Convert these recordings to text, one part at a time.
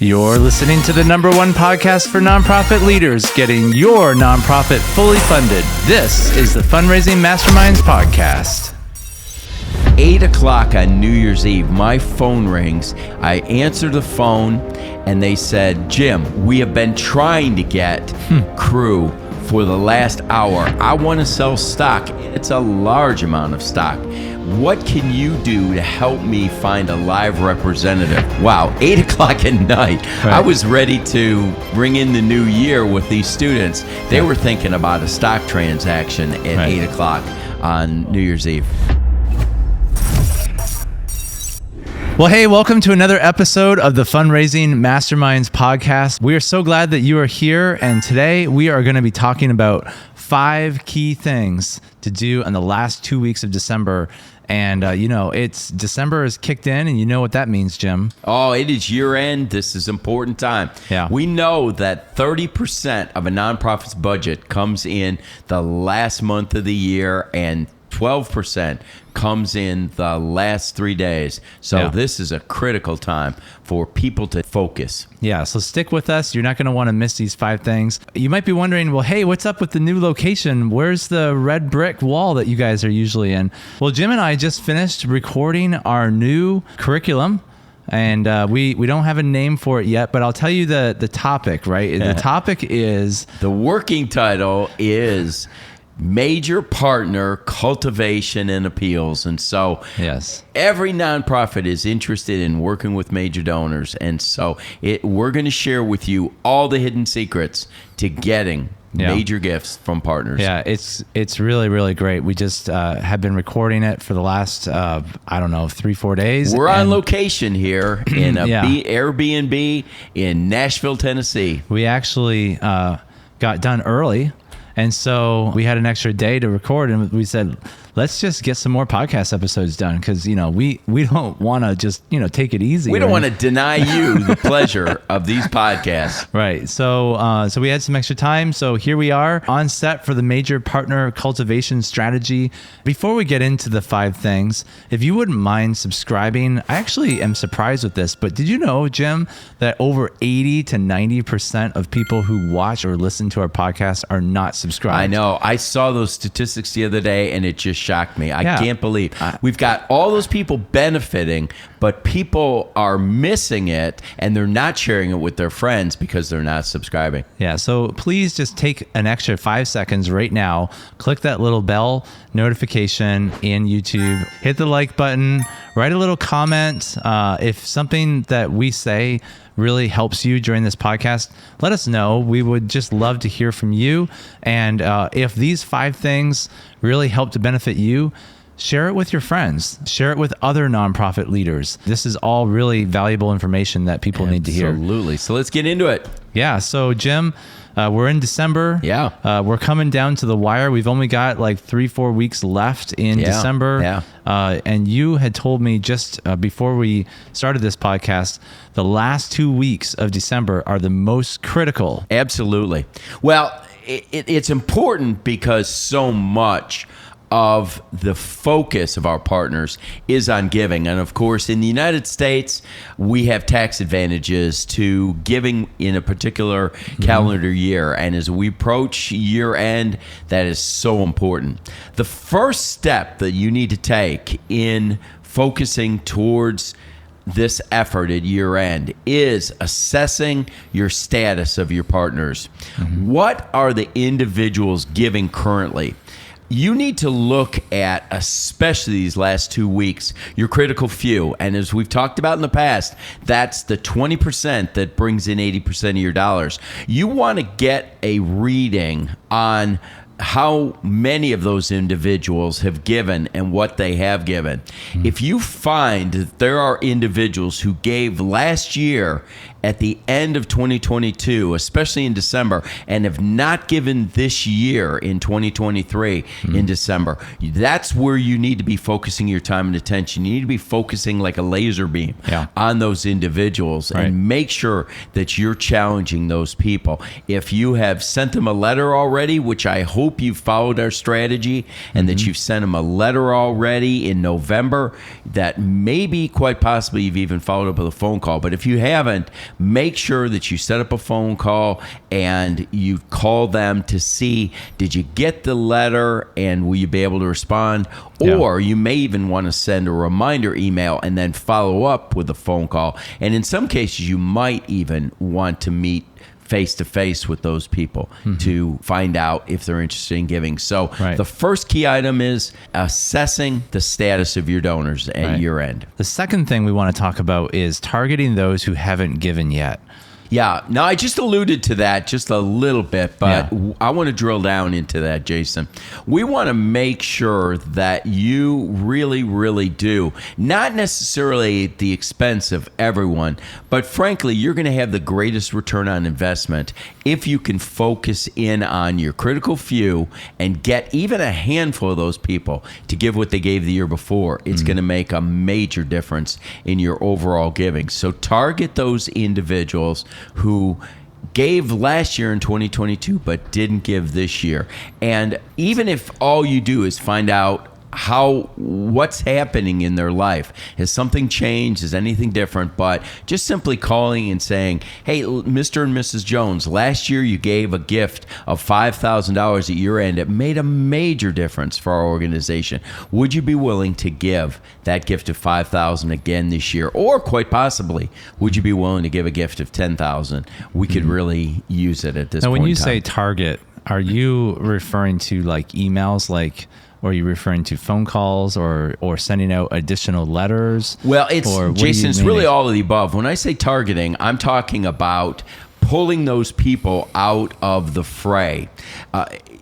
You're listening to the #1 podcast for nonprofit leaders, getting your nonprofit fully funded. This is the Fundraising Masterminds Podcast. 8 o'clock on New Year's Eve, my phone rings. I answer the phone and they said, Jim, we have been trying to get crew for the last hour. I want to sell stock. It's a large amount of stock. What can you do to help me find a live representative? Wow, 8 o'clock at night. Right. I was ready to bring in the new year with these students. They were thinking about a stock transaction at 8 o'clock on New Year's Eve. Well, hey, welcome to another episode of the Fundraising Masterminds Podcast. We are so glad that you are here, and today we are going to be talking about 5 key things to do in the last 2 weeks of December. And, it's December is kicked in, and you know what that means, Jim. Oh, it is year end. This is important time. Yeah. We know that 30% of a nonprofit's budget comes in the last month of the year, and 12% comes in the last 3 days. So This is a critical time for people to focus. Yeah, so stick with us. You're not going to want to miss these 5 things. You might be wondering, well, hey, what's up with the new location? Where's the red brick wall that you guys are usually in? Well, Jim and I just finished recording our new curriculum. And we don't have a name for it yet, but I'll tell you the topic, right? The topic is... The working title is... Major Partner Cultivation and Appeals. And so every nonprofit is interested in working with major donors. And so we're going to share with you all the hidden secrets to getting major gifts from partners. Yeah, it's really, really great. We just have been recording it for the last, 3-4 days. We're on location here in a Airbnb in Nashville, Tennessee. We actually got done early. And so we had an extra day to record, and we said, let's just get some more podcast episodes done because, we don't want to just, take it easy. We don't want to deny you the pleasure of these podcasts. Right. So we had some extra time. So here we are on set for the Major Partner Cultivation Strategy. Before we get into the 5 things, if you wouldn't mind subscribing, I actually am surprised with this, but did you know, Jim, that over 80 to 90% of people who watch or listen to our podcast are not subscribed? I know. I saw those statistics the other day, and it just shocked me. I can't believe we've got all those people benefiting, but people are missing it, and they're not sharing it with their friends because they're not subscribing. Yeah, so please just take an extra 5 seconds right now, click that little bell notification in YouTube, hit the like button, write a little comment. If something that we say really helps you during this podcast, let us know. We would just love to hear from you. And if these 5 things really help to benefit you, share it with your friends. Share it with other nonprofit leaders. This is all really valuable information that people need to hear. Absolutely. So let's get into it. Yeah. So Jim, we're in December. Yeah. We're coming down to the wire. We've only got like 3-4 weeks left in December. Yeah. And you had told me just before we started this podcast, the last 2 weeks of December are the most critical. Absolutely. Well, it's important because so much of the focus of our partners is on giving. And of course, in the United States, we have tax advantages to giving in a particular calendar year. And as we approach year end, that is so important. The first step that you need to take in focusing towards this effort at year end is assessing your status of your partners. What are the individuals giving currently? You need to look at, especially these last 2 weeks, your critical few. And as we've talked about in the past, that's the 20% that brings in 80% of your dollars. You want to get a reading on how many of those individuals have given and what they have given. If you find that there are individuals who gave last year at the end of 2022, especially in December, and have not given this year in 2023 in December, that's where you need to be focusing your time and attention. You need to be focusing like a laser beam on those individuals and make sure that you're challenging those people. If you have sent them a letter already, which I hope hope you've followed our strategy and that you've sent them a letter already in November, that maybe quite possibly you've even followed up with a phone call. But if you haven't, make sure that you set up a phone call and you call them to see, did you get the letter and will you be able to respond? Or you may even want to send a reminder email and then follow up with a phone call. And in some cases, you might even want to meet face-to-face with those people to find out if they're interested in giving. So the first key item is assessing the status of your donors at year end. The second thing we want to talk about is targeting those who haven't given yet. Yeah. Now, I just alluded to that just a little bit, but I want to drill down into that, Jason. We want to make sure that you really, really do, not necessarily at the expense of everyone, but frankly, you're going to have the greatest return on investment if you can focus in on your critical few and get even a handful of those people to give what they gave the year before. It's going to make a major difference in your overall giving. So target those individuals who gave last year in 2022 but didn't give this year. And even if all you do is find out what's happening in their life, has something changed, is anything different, but just simply calling and saying, hey, Mr. and Mrs. Jones, last year you gave a gift of $5,000 at year end. It made a major difference for our organization. Would you be willing to give that gift of $5,000 again this year? Or quite possibly, would you be willing to give a gift of $10,000? We could really use it at this point. Now, when you say target, are you referring to like emails, or are you referring to phone calls or sending out additional letters? Well, Jason, it's really all of the above. When I say targeting, I'm talking about pulling those people out of the fray.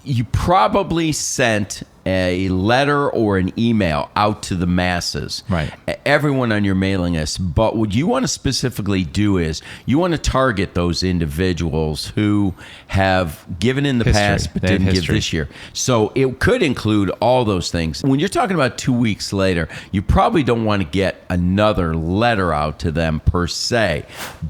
You probably sent a letter or an email out to the masses, everyone on your mailing list. But what you want to specifically do is you want to target those individuals who have given in the past but didn't give this year. So it could include all those things. When you're talking about 2 weeks later, you probably don't want to get another letter out to them per se,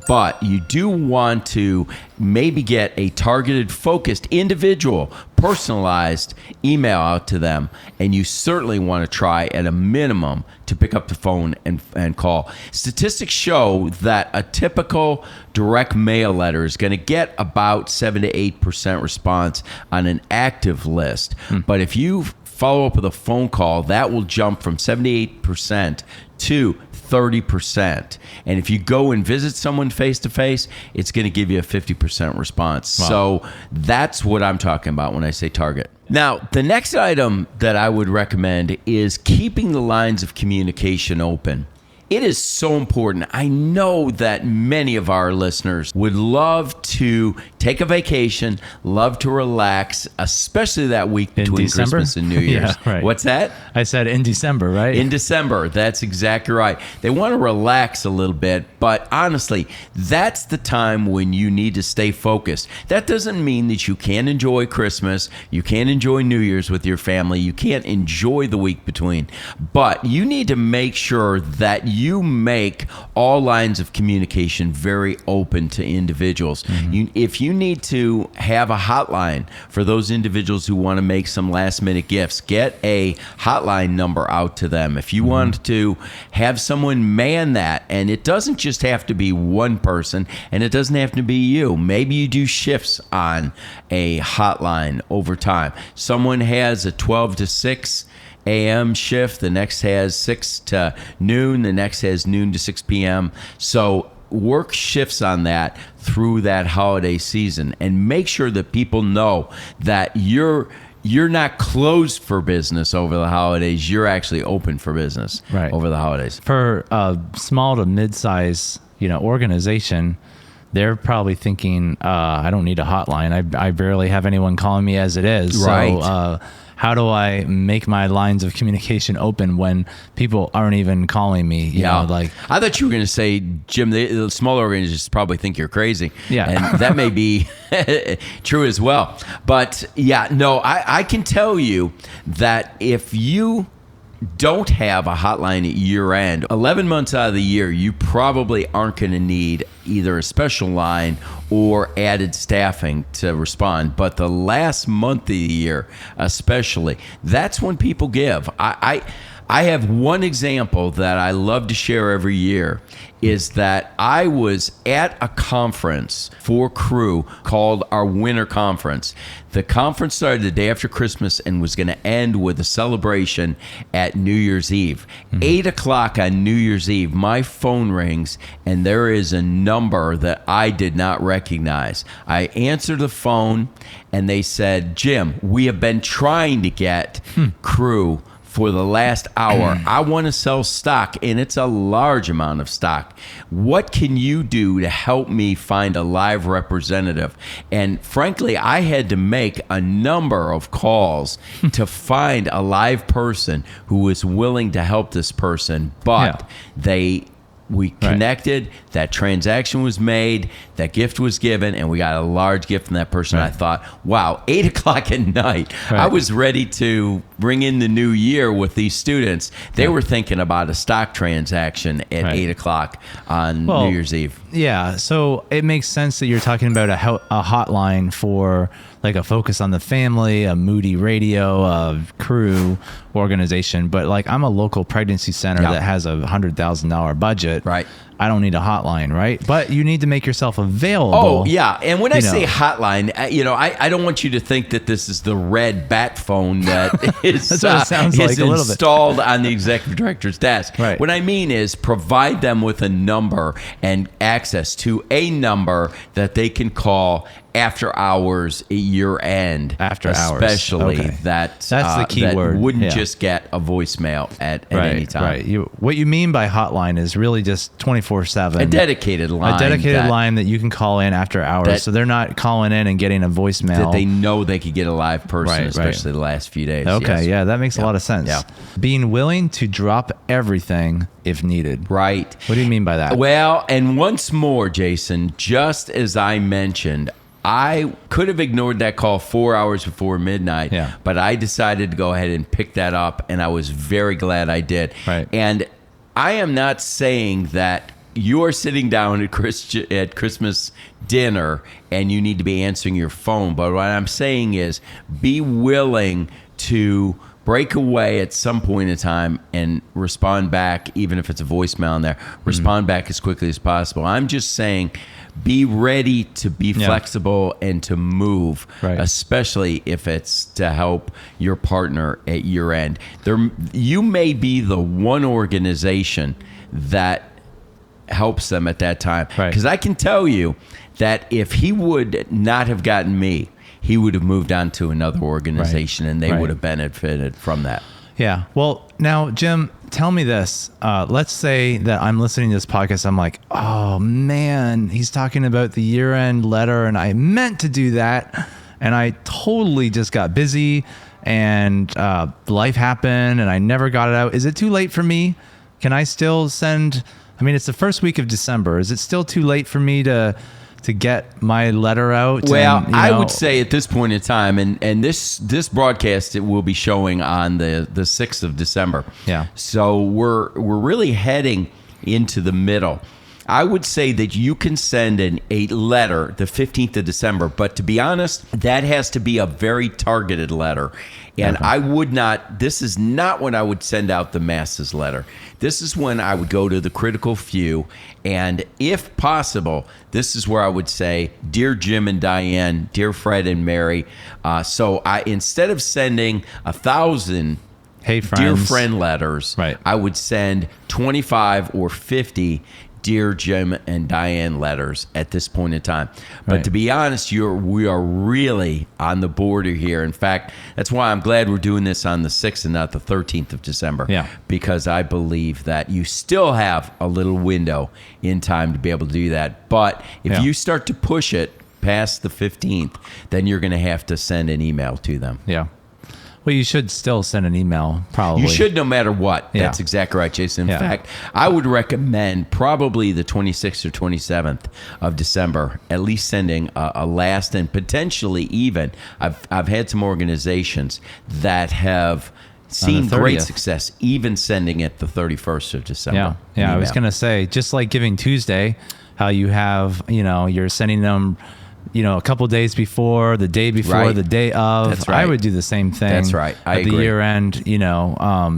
but you do want to maybe get a targeted, focused, individual, personalized email out to them. And you certainly want to try at a minimum to pick up the phone and call. Statistics show that a typical direct mail letter is going to get about 7 to 8% response on an active list. But if you follow up with a phone call, that will jump from 78% to 30%. And if you go and visit someone face to face, it's going to give you a 50% response. Wow. So that's what I'm talking about when I say target. Now, the next item that I would recommend is keeping the lines of communication open. It is so important. I know that many of our listeners would love to take a vacation, love to relax, especially that week between Christmas and New Year's. Yeah, right. What's that? I said in December, right? In December. That's exactly right. They want to relax a little bit, but honestly, that's the time when you need to stay focused. That doesn't mean that you can't enjoy Christmas, you can't enjoy New Year's with your family, you can't enjoy the week between, but you need to make sure that you make all lines of communication very open to individuals. If you need to have a hotline for those individuals who want to make some last minute gifts, get a hotline number out to them. If you want to have someone man that, and it doesn't just have to be one person, and it doesn't have to be you. Maybe you do shifts on a hotline over time. Someone has a 12 to 6 a.m. shift, the next has 6 to noon, the next has noon to 6 p.m. So work shifts on that through that holiday season and make sure that people know that you're not closed for business over the holidays. You're actually open for business over the holidays. For a small to mid-size, organization, they're probably thinking, I don't need a hotline. I barely have anyone calling me as it is. Right. So, how do I make my lines of communication open when people aren't even calling me? You know, I thought you were going to say, Jim, the smaller organizations probably think you're crazy. Yeah. And that may be true as well. But I can tell you that if you don't have a hotline at year end, 11 months out of the year, you probably aren't going to need either a special line or added staffing to respond. But the last month of the year, especially, that's when people give. I have one example that I love to share every year, is that I was at a conference for crew called our Winter Conference. The conference started the day after Christmas and was going to end with a celebration at New Year's Eve. 8 o'clock on New Year's Eve, my phone rings and there is a number that I did not recognize. I answered the phone and they said, "Jim, we have been trying to get crew for the last hour. I want to sell stock, and it's a large amount of stock. What can you do to help me find a live representative?" And frankly, I had to make a number of calls to find a live person who was willing to help this person, but we connected, that transaction was made, that gift was given, and we got a large gift from that person. I thought, wow, 8 o'clock at night, I was ready to bring in the new year with these students. They were thinking about a stock transaction at 8 o'clock on New Year's Eve. Yeah, so it makes sense that you're talking about a hotline for like a focus on the family, a Moody Radio, a crew organization. But like, I'm a local pregnancy center that has a $100,000 budget. Right. I don't need a hotline, right? But you need to make yourself available. Oh, yeah. And when I say hotline, I don't want you to think that this is the red bat phone that is, That's what it sounds like a little bit. Installed on the executive director's desk. Right. What I mean is provide them with a number and access to a number that they can call after hours, year end, after hours, especially that's the key that word. Wouldn't just get a voicemail at any time. Right. What you mean by hotline is really just 24/7, a dedicated line, that you can call in after hours, so they're not calling in and getting a voicemail that they know they could get a live person, especially the last few days. Okay, yes. that makes a lot of sense. Yeah. Being willing to drop everything if needed. Right. What do you mean by that? Well, and once more, Jason, just as I mentioned, I could have ignored that call 4 hours before midnight, but I decided to go ahead and pick that up, and I was very glad I did. Right. And I am not saying that you're sitting down at Christmas dinner and you need to be answering your phone, but what I'm saying is be willing to break away at some point in time and respond back, even if it's a voicemail in there, respond back as quickly as possible. I'm just saying, be ready to be flexible and to move, especially if it's to help your partner at your end. You may be the one organization that helps them at that time. Because I can tell you that if he would not have gotten me, he would have moved on to another organization and they would have benefited from that. Yeah. Well, now, Jim, tell me this. Let's say that I'm listening to this podcast. I'm like, oh, man, he's talking about the year-end letter, and I meant to do that, and I totally just got busy, and life happened, and I never got it out. Is it too late for me? Can I still send... I mean, it's the first week of December. Is it still too late for me to get my letter out? Well, and, I would say at this point in time, and this broadcast, it will be showing on the 6th of December. Yeah. So we're really heading into the middle. I would say that you can send a letter the 15th of December, but to be honest, that has to be a very targeted letter. And I would not, this is not when I would send out the masses letter. This is when I would go to the critical few. And if possible, this is where I would say, Dear Jim and Diane, Dear Fred and Mary. So instead of sending 1,000 Hey friends, Dear Friend letters, I would send 25 or 50 Dear Jim and Diane letters at this point in time. But to be honest, we are really on the border here. In fact, that's why I'm glad we're doing this on the 6th and not the 13th of December. Yeah. Because I believe that you still have a little window in time to be able to do that. But if you start to push it past the 15th, then you're going to have to send an email to them. Yeah. Well, you should still send an email, probably. You should, no matter what. Yeah. That's exactly right, Jason. In fact, I would recommend probably the 26th or 27th of December, at least sending a last, and potentially even, I've had some organizations that have Seeing great 30th. success, even sending it the 31st of December. Yeah. I was Email. going to say, just like Giving Tuesday, how you have, you're sending them, a couple days before, the day before, Right. the day of. That's right. I would do the same thing. That's right. I at the agree. year end,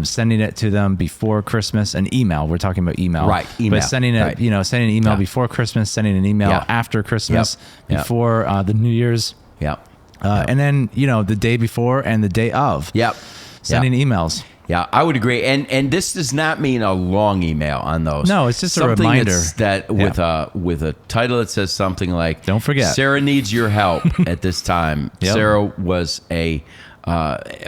sending it to them before Christmas, an email. We're talking about email. Right, email. But sending it, Right. sending an email Yeah. before Christmas, sending an email Yeah. after Christmas, Yep. before the New Year's. Yeah. And then, the day before and the day of. Yep. Sending emails. Yeah, I would agree. And this does not mean a long email on those. No, it's just a Something reminder. that with a title that says something like, Don't forget. Sarah needs your help at this time. Yep. Sarah was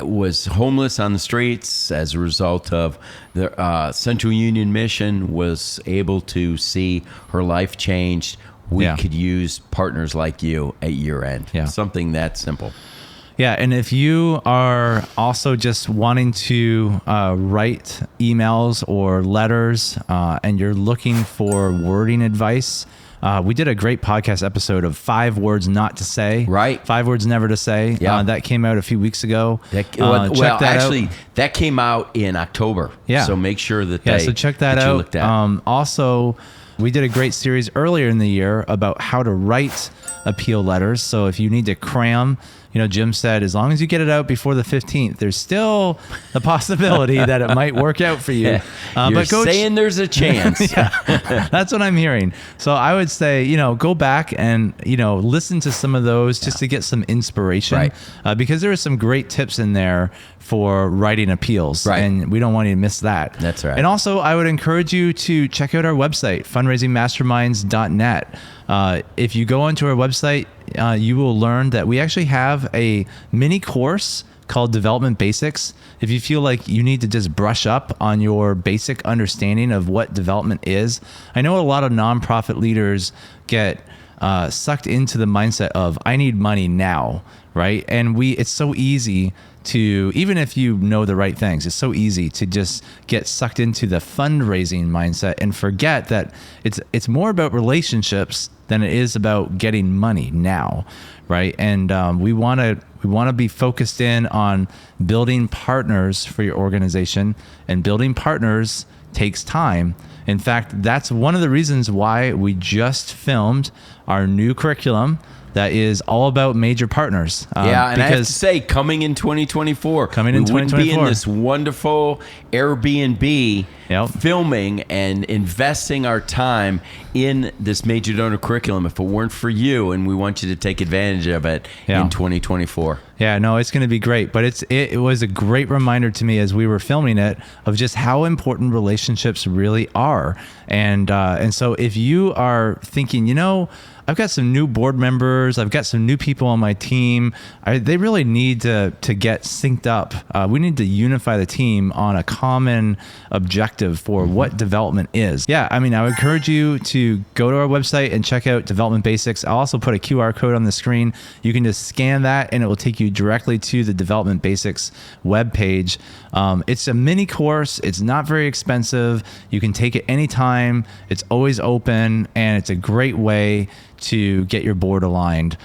was homeless on the streets as a result of the Central Union Mission, was able to see her life changed. We Yeah. could use partners like you at year end. Yeah. Something that simple. Yeah, and if you are also just wanting to write emails or letters and you're looking for wording advice, we did a great podcast episode of 5 words not to say. Right. 5 words never to say. Yeah. That came out a few weeks ago. That, Check that actually, out. that came out in October. Yeah. So make sure that Yeah, so check that you out. looked at. Also, we did a great series earlier in the year about how to write appeal letters. So if you need to cram, Jim said, as long as you get it out before the 15th, there's still the possibility that it might work out for you. You're But go saying there's a chance. That's what I'm hearing. So I would say, go back and, listen to some of those just to get some inspiration, Right. Because there are some great tips in there for writing appeals, Right. and we don't want you to miss that. That's right. And also, I would encourage you to check out our website, fundraisingmasterminds.net. If you go onto our website, you will learn that we actually have a mini course called Development Basics. If you feel like you need to just brush up on your basic understanding of what development is, I know a lot of nonprofit leaders get sucked into the mindset of, I need money now, right? And it's so easy to, even if you know the right things, it's so easy to just get sucked into the fundraising mindset and forget that it's more about relationships than it is about getting money now, right? And we want to be focused in on building partners for your organization, and building partners takes time. In fact, that's one of the reasons why we just filmed our new curriculum that is all about major partners. Yeah, and I have to say, coming in 2024, Coming in we wouldn't be in 2024. this wonderful Airbnb Yep. filming and investing our time in this major donor curriculum if it weren't for you, and we want you to take advantage of it Yeah. in 2024. Yeah, no, it's going to be great. But it was a great reminder to me as we were filming it of just how important relationships really are. And so if you are thinking, I've got some new board members, I've got some new people on my team, they really need to get synced up. We need to unify the team on a common objective for what development is. Yeah, I mean, I would encourage you to go to our website and check out Development Basics. I'll also put a QR code on the screen. You can just scan that and it will take you directly to the Development Basics webpage. It's a mini course. It's not very expensive. You can take it anytime. It's always open, and it's a great way to get your board aligned.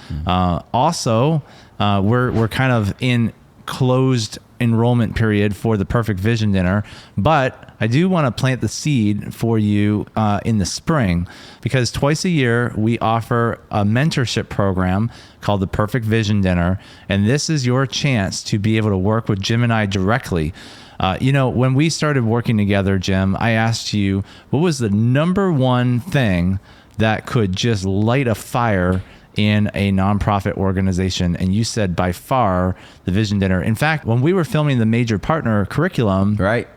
Also, we're kind of in closed enrollment period for the Perfect Vision Dinner, but I do want to plant the seed for you in the spring, because twice a year we offer a mentorship program called the Perfect Vision Dinner, and this is your chance to be able to work with Jim and I directly. When we started working together, Jim, I asked you, what was the number one thing that could just light a fire in a nonprofit organization? And you said by far the Vision Dinner. In fact, when we were filming the major partner curriculum, Right.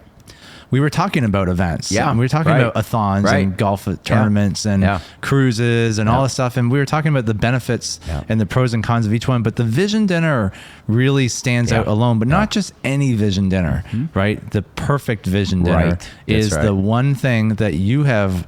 we were talking about events. Yeah, We were talking right. about a-thons Right. and golf tournaments and Yeah. cruises and all this stuff. And we were talking about the benefits Yeah. and the pros and cons of each one. But the Vision Dinner really stands out alone, but not just any Vision Dinner, right? The Perfect Vision Dinner Right. is That's the right. one thing that you have.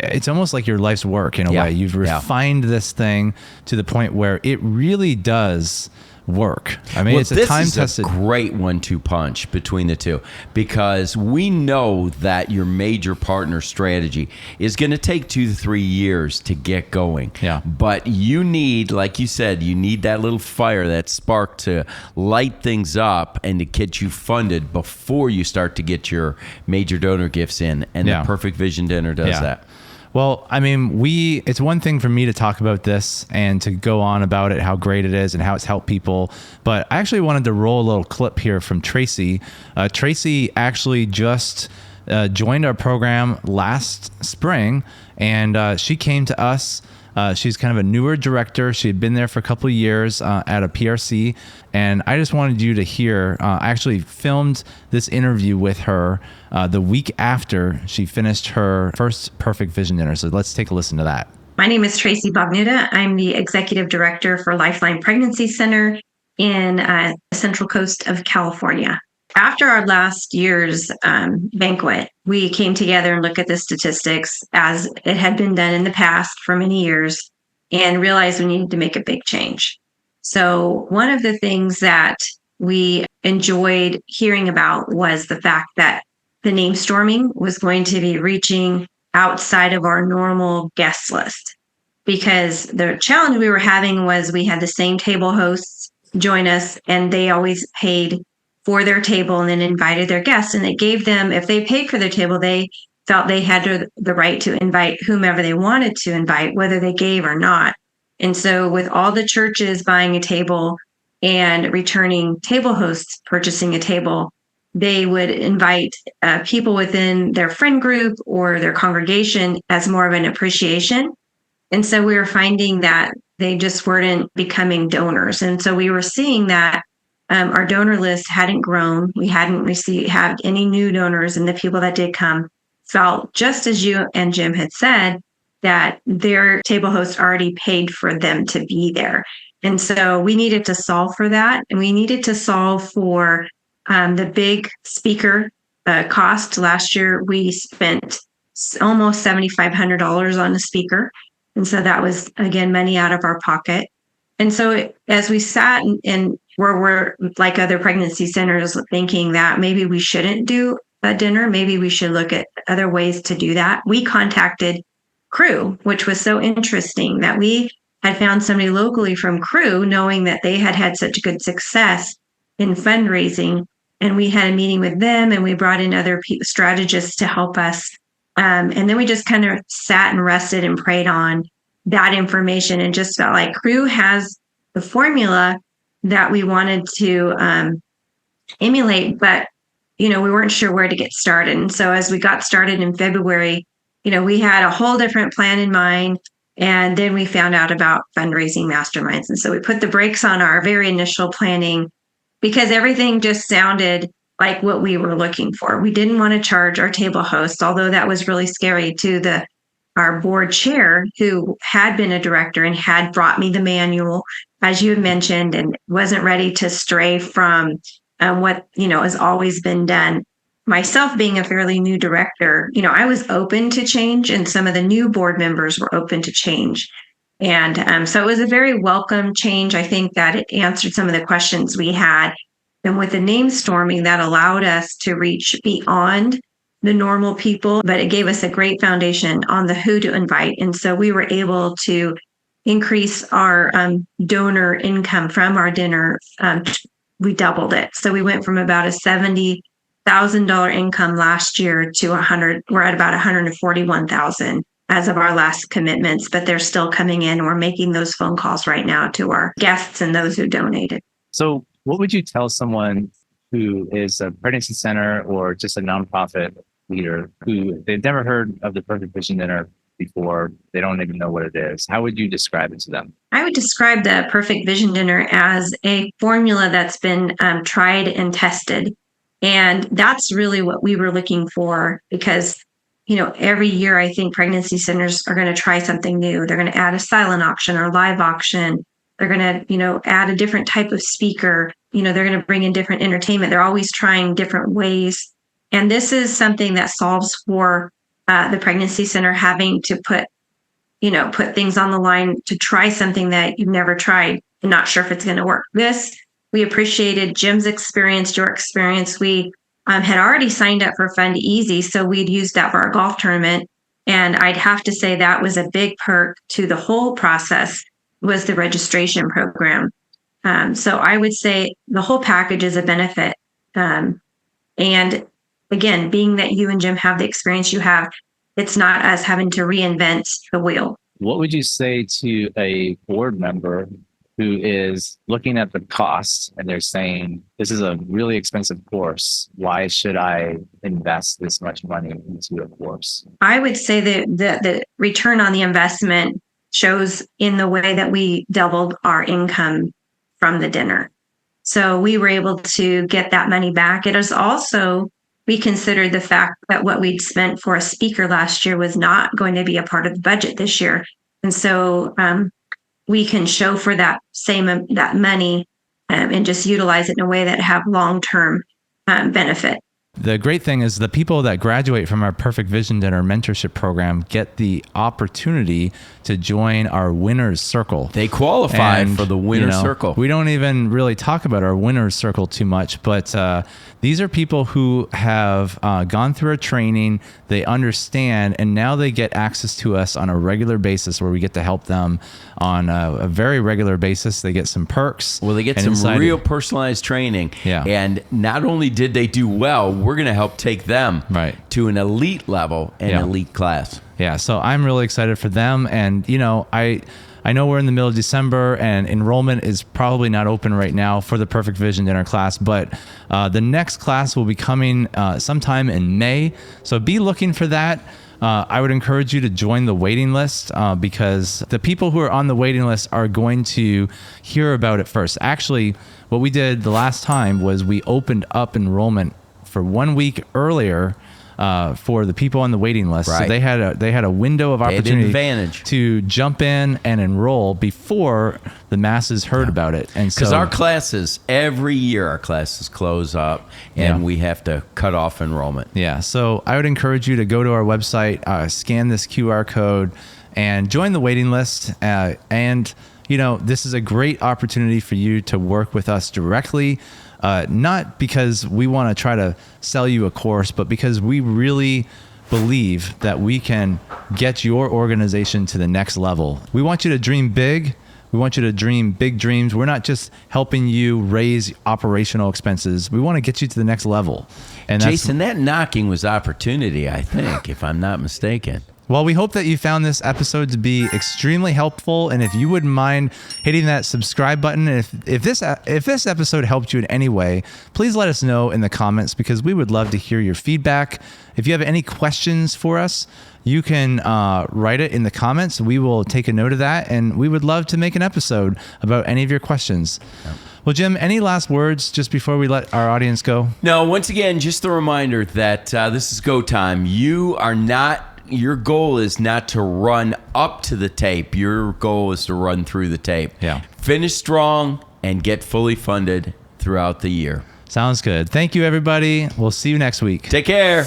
It's almost like your life's work in a Yeah. way. You've Yeah. refined this thing to the point where it really does work. I mean, it's a time-tested. This is a great 1-2 punch between the two, because we know that your major partner strategy is going to take 2 to 3 years to get going. Yeah. But you need, like you said, you need that little fire, that spark to light things up and to get you funded before you start to get your major donor gifts in. And the Perfect Vision Dinner does that. Well, I mean, it's one thing for me to talk about this and to go on about it, how great it is and how it's helped people. But I actually wanted to roll a little clip here from Traci. Traci actually just joined our program last spring, and she came to us. She's kind of a newer director. She had been there for a couple of years at a PRC. And I just wanted you to hear, I actually filmed this interview with her the week after she finished her first Perfect Vision Dinner. So let's take a listen to that. My name is Traci Bognuda. I'm the Executive Director for Lifeline Pregnancy Center in the Central Coast of California. After our last year's banquet, we came together and looked at the statistics as it had been done in the past for many years and realized we needed to make a big change. So one of the things that we enjoyed hearing about was the fact that the name storming was going to be reaching outside of our normal guest list, because the challenge we were having was we had the same table hosts join us, and they always paid for their table and then invited their guests. And it gave them, if they paid for their table, they felt they had the right to invite whomever they wanted to invite, whether they gave or not. And so with all the churches buying a table and returning table hosts purchasing a table, they would invite people within their friend group or their congregation as more of an appreciation. And so we were finding that they just weren't becoming donors. And so we were seeing that our donor list hadn't grown. We hadn't had any new donors, and the people that did come felt, just as you and Jim had said, that their table host already paid for them to be there. And so we needed to solve for that, and we needed to solve for the big speaker cost. Last year, we spent almost $7,500 on a speaker. And so that was, again, money out of our pocket. And so as we sat and where we're like other pregnancy centers thinking that maybe we shouldn't do a dinner, maybe we should look at other ways to do that, we contacted Crew, which was so interesting that we had found somebody locally from Crew, knowing that they had had such good success in fundraising. And we had a meeting with them, and we brought in other strategists to help us. And then we just kind of sat and rested and prayed on that information, and just felt like Crew has the formula that we wanted to emulate, but we weren't sure where to get started. And so as we got started in February, we had a whole different plan in mind, and then we found out about Fundraising Masterminds. And so we put the brakes on our very initial planning, because everything just sounded like what we were looking for. We didn't want to charge our table hosts, although that was really scary to our board chair, who had been a director and had brought me the manual, as you had mentioned, and wasn't ready to stray from what has always been done. Myself being a fairly new director, I was open to change, and some of the new board members were open to change. And so it was a very welcome change. I think that it answered some of the questions we had. And with the name storming, that allowed us to reach beyond the normal people, but it gave us a great foundation on the who to invite. And so we were able to increase our donor income from our dinner. We doubled it. So we went from about a $70,000 income last year to we're at about $141,000 as of our last commitments, but they're still coming in. We're making those phone calls right now to our guests and those who donated. So what would you tell someone who is a pregnancy center or just a nonprofit leader who they've never heard of the Perfect Vision Dinner before? They don't even know what it is. How would you describe it to them? I would describe the Perfect Vision Dinner as a formula that's been tried and tested. And that's really what we were looking for, because every year I think pregnancy centers are going to try something new. They're going to add a silent auction or live auction. They're going to, add a different type of speaker. They're going to bring in different entertainment. They're always trying different ways. And this is something that solves for the pregnancy center having to put things on the line to try something that you've never tried. not sure if it's going to work. We appreciated Jim's experience, your experience. We had already signed up for Fund Easy, so we'd used that for our golf tournament. And I'd have to say that was a big perk to the whole process was the registration program. So I would say the whole package is a benefit. And again, being that you and Jim have the experience you have, it's not us having to reinvent the wheel. What would you say to a board member who is looking at the cost and they're saying, this is a really expensive course. Why should I invest this much money into a course? I would say that the return on the investment shows in the way that we doubled our income from the dinner. So we were able to get that money back. It is also, we considered the fact that what we'd spent for a speaker last year was not going to be a part of the budget this year. And so we can show for that money and just utilize it in a way that have long-term benefit. The great thing is the people that graduate from our Perfect Vision Dinner mentorship program get the opportunity to join our winner's circle. They qualify for the winner's circle. We don't even really talk about our winner's circle too much, but these are people who have gone through a training, they understand, and now they get access to us on a regular basis where we get to help them on a very regular basis. They get some perks. Well, they get some real personalized training. Yeah. And not only did they do well, we're going to help take them to an elite level and elite class. Yeah. So I'm really excited for them. And, I know we're in the middle of December and enrollment is probably not open right now for the Perfect Vision Dinner class, but the next class will be coming sometime in May. So be looking for that. I would encourage you to join the waiting list because the people who are on the waiting list are going to hear about it first. Actually, what we did the last time was we opened up enrollment for 1 week earlier for the people on the waiting list. Right. So they had a window of opportunity advantage to jump in and enroll before the masses heard about it. And so because our classes, every year our classes close up and we have to cut off enrollment. Yeah. So I would encourage you to go to our website, scan this QR code and join the waiting list. And this is a great opportunity for you to work with us directly. Not because we want to try to sell you a course, but because we really believe that we can get your organization to the next level. We want you to dream big. We want you to dream big dreams. We're not just helping you raise operational expenses. We want to get you to the next level. And Jason, that knocking was opportunity, I think, if I'm not mistaken. Well, we hope that you found this episode to be extremely helpful, and if you wouldn't mind hitting that subscribe button, and if this episode helped you in any way, please let us know in the comments because we would love to hear your feedback. If you have any questions for us, you can write it in the comments. We will take a note of that, and we would love to make an episode about any of your questions. Yeah. Well, Jim, any last words just before we let our audience go? No, once again, just a reminder that this is go time. Your goal is not to run up to the tape. Your goal is to run through the tape. Yeah. Finish strong and get fully funded throughout the year. Sounds good. Thank you, everybody. We'll see you next week. Take care.